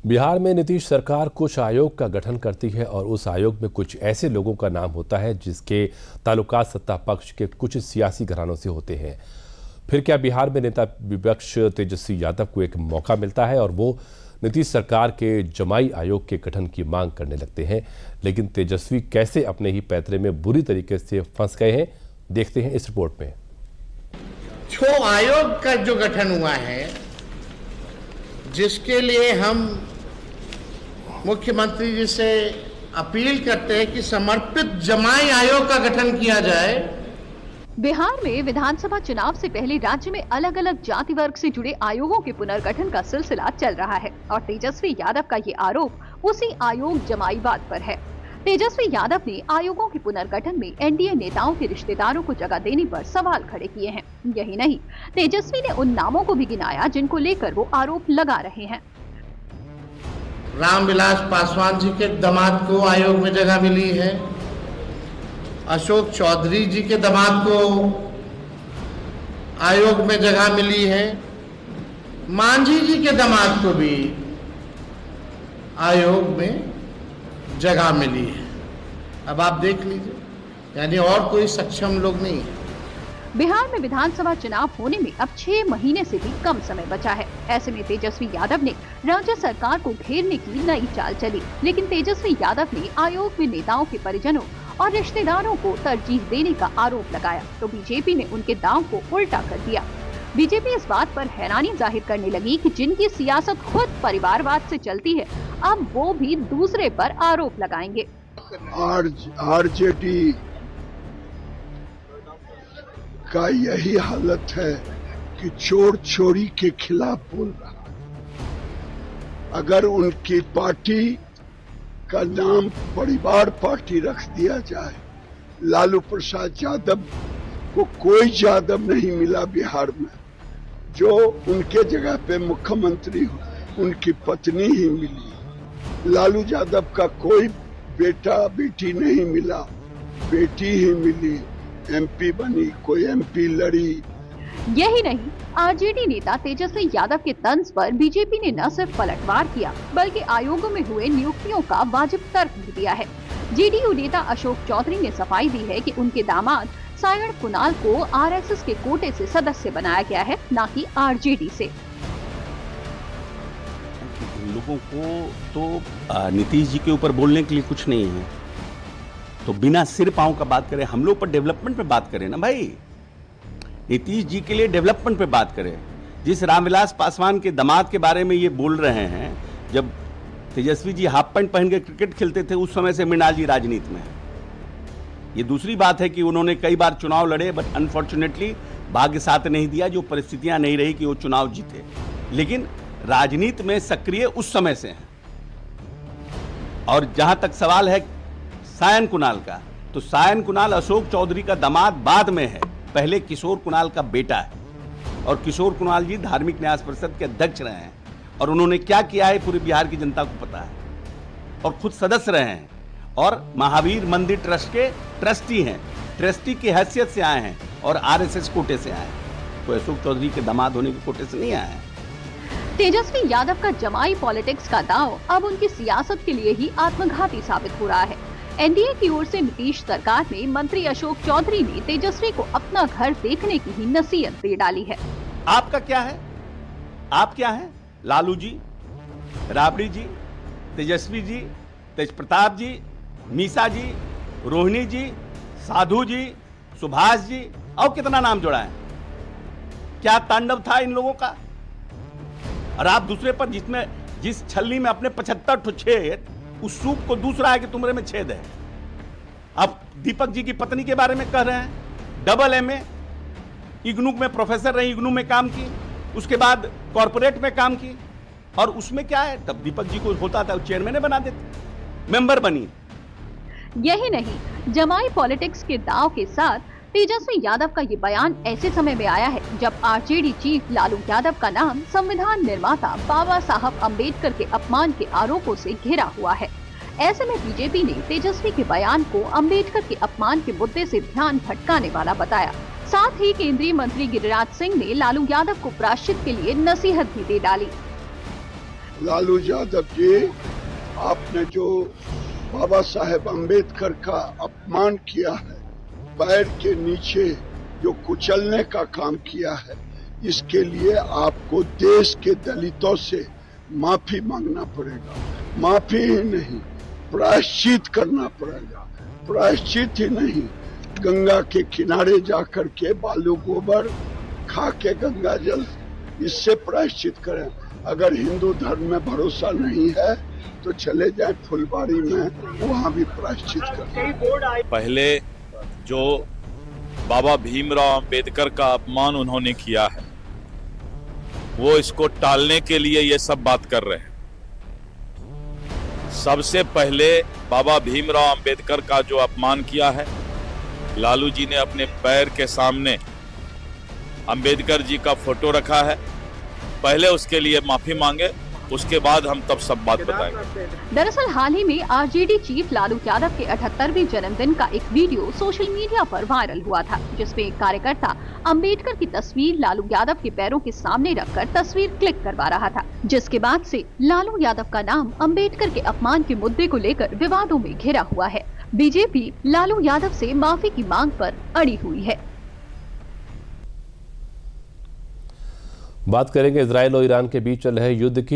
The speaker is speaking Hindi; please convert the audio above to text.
बिहार में नीतीश सरकार कुछ आयोग का गठन करती है और उस आयोग में कुछ ऐसे लोगों का नाम होता है जिसके ताल्लुकात सत्ता पक्ष के कुछ सियासी घरानों से होते हैं। फिर क्या बिहार में नेता विपक्ष तेजस्वी यादव को एक मौका मिलता है और वो नीतीश सरकार के जमाई आयोग के गठन की मांग करने लगते हैं। लेकिन तेजस्वी कैसे अपने ही पैतरे में बुरी तरीके से फंस गए हैं, देखते हैं इस रिपोर्ट में। छो आयोग का जो गठन हुआ है, जिसके लिए हम मुख्यमंत्री जी से अपील करते हैं कि समर्पित जमाई आयोग का गठन किया जाए। बिहार में विधानसभा चुनाव से पहले राज्य में अलग अलग जाति वर्ग से जुड़े आयोगों के पुनर्गठन का सिलसिला चल रहा है और तेजस्वी यादव का ये आरोप उसी आयोग जमाईवाद पर है। तेजस्वी यादव ने आयोगों के पुनर्गठन में एनडीए नेताओं के रिश्तेदारों को जगह देने पर सवाल खड़े किए हैं। यही नहीं, तेजस्वी ने उन नामों को भी गिनाया जिनको लेकर वो आरोप लगा रहे हैं। रामविलास पासवान जी के दामाद को आयोग में जगह मिली है, अशोक चौधरी जी के दामाद को आयोग में जगह मिली है, मांझी जी के दामाद को भी आयोग में जगह मिली है। अब आप देख लीजिए, यानी और कोई सक्षम लोग नहीं है। बिहार में विधानसभा चुनाव होने में अब 6 महीने से भी कम समय बचा है। ऐसे में तेजस्वी यादव ने राज्य सरकार को घेरने की नई चाल चली। लेकिन तेजस्वी यादव ने आयोग में नेताओं के परिजनों और रिश्तेदारों को तरजीह देने का आरोप लगाया तो बीजेपी ने उनके दांव को उल्टा कर दिया। बीजेपी इस बात पर हैरानी जाहिर करने लगी कि जिनकी सियासत खुद परिवारवाद से चलती है, अब वो भी दूसरे पर आरोप लगाएंगे। आरजेडी का यही हालत है कि चोर चोरी के खिलाफ बोल रहा। अगर उनकी पार्टी का नाम परिवार पार्टी रख दिया जाए, लालू प्रसाद यादव को कोई यादव नहीं मिला बिहार में, जो उनके जगह पे मुख्यमंत्री हो, उनकी पत्नी ही मिली। लालू यादव का कोई बेटा बेटी नहीं मिला, बेटी ही मिली। एमपी बनी, कोई एमपी लड़ी। यही नहीं, आरजेडी नेता तेजस्वी यादव के तंज पर बीजेपी ने न सिर्फ पलटवार किया बल्कि आयोगों में हुए नियुक्तियों का वाजिब तर्क भी दिया है। जेडीयू नेता अशोक चौधरी ने सफाई दी है कि उनके दामाद सायण कुणाल को आरएसएस के कोटे से सदस्य बनाया गया है, न कि आरजेडी से। लोगों को तो नीतीश जी के ऊपर बोलने के लिए कुछ नहीं है, तो बिना सिर पांव का बात करें। हम लोग पर डेवलपमेंट पे बात करें ना भाई, नीतीश जी के लिए डेवलपमेंट पे बात करें। जिस रामविलास पासवान के दामाद के बारे में ये बोल रहे हैं, जब तेजस्वी जी हाफ पैंट पहन के क्रिकेट खेलते थे उस समय से मृणाल जी राजनीति में है। ये दूसरी बात है कि उन्होंने कई बार चुनाव लड़े, बट अनफॉर्चुनेटली भाग्य साथ नहीं दिया, जो परिस्थितियां नहीं रही कि वो चुनाव जीते। लेकिन राजनीति में सक्रिय उस समय से हैं। और जहां तक सवाल है सायण कुणाल का, तो सायण कुणाल अशोक चौधरी का दामाद बाद में है, पहले किशोर कुणाल का बेटा है। और किशोर कुणाल जी धार्मिक न्यास परिषद के अध्यक्ष रहे हैं और उन्होंने क्या किया है पूरी बिहार की जनता को पता है, और खुद सदस्य रहे हैं और महावीर मंदिर ट्रस्ट के ट्रस्टी हैं, ट्रस्टी की हैसियत से आए हैं और आरएसएस कोटे से आए हैं। कोई अशोक चौधरी के दामाद होने के कोटे से नहीं आए हैं। तेजस्वी यादव का जमाई पॉलिटिक्स का दांव अब उनकी सियासत के लिए ही आत्मघाती साबित हो रहा है। एनडीए की ओर से नीतीश सरकार ने मंत्री अशोक चौधरी ने तेजस्वी को अपना घर देखने की ही नसीहत दे डाली है। आपका क्या है? आप क्या हैं? लालू जी, राबड़ी जी, तेजस्वी जी, तेज प्रताप जी, मीसा जी, रोहिणी जी, साधु जी, सुभाष जी, और कितना नाम जोड़ा है। क्या तांडव था इन लोगों का? और आप दूसरे पर जिस छलनी में अपने 75 ठो छेद, उस सूप को दूसरा है कि तुम्हारे में छेद है। अब दीपक जी की पत्नी के बारे में कह रहे हैं, डबल एमए, इग्नू में प्रोफेसर रही, इग्नू में काम की, उसके बाद कॉर्पोरेट में काम की, और उसमें क्या है, तब दीपक जी को होता था चेयरमैन बना देते, मेंबर बनी। यही नहीं, जमाई पॉलिटिक्स के दांव के साथ तेजस्वी यादव का ये बयान ऐसे समय में आया है जब आरजेडी चीफ लालू यादव का नाम संविधान निर्माता बाबा साहब अम्बेडकर के अपमान के आरोपों से घिरा हुआ है। ऐसे में बीजेपी ने तेजस्वी के बयान को अम्बेडकर के अपमान के मुद्दे से ध्यान भटकाने वाला बताया। साथ ही केंद्रीय मंत्री गिरिराज सिंह ने लालू यादव को प्रायश्चित के लिए नसीहत भी दे डाली। लालू यादव जी, आपने जो बाबा साहेब अंबेडकर का अपमान किया है, पैर के नीचे जो कुचलने का काम किया है, इसके लिए आपको देश के दलितों से माफी मांगना पड़ेगा। माफी ही नहीं, प्रायश्चित करना पड़ेगा। प्रायश्चित ही नहीं, गंगा के किनारे जाकर के बालू गोबर खा के गंगा जल, इससे प्रायश्चित करें। अगर हिंदू धर्म में भरोसा नहीं है तो चले जाए फुलबाड़ी में, वहाँ भी प्रायश्चित करें। पहले जो बाबा भीमराव अंबेडकर का अपमान उन्होंने किया है, वो इसको टालने के लिए ये सब बात कर रहे हैं। सबसे पहले बाबा भीमराव अंबेडकर का जो अपमान किया है, लालू जी ने अपने पैर के सामने अंबेडकर जी का फोटो रखा है। पहले उसके लिए माफी मांगे, उसके बाद हम तब सब बात बताएंगे। दरअसल हाल ही में आरजेडी चीफ लालू यादव के 78वें जन्मदिन का एक वीडियो सोशल मीडिया पर वायरल हुआ था, जिसमें एक कार्यकर्ता अंबेडकर की तस्वीर लालू यादव के पैरों के सामने रखकर तस्वीर क्लिक करवा रहा था, जिसके बाद से लालू यादव का नाम अंबेडकर के अपमान के मुद्दे को लेकर विवादों में घिरा हुआ है। बीजेपी लालू यादव से माफी की मांग पर अड़ी हुई है। बात करेंगे इजराइल और ईरान के बीच चल रहे युद्ध की।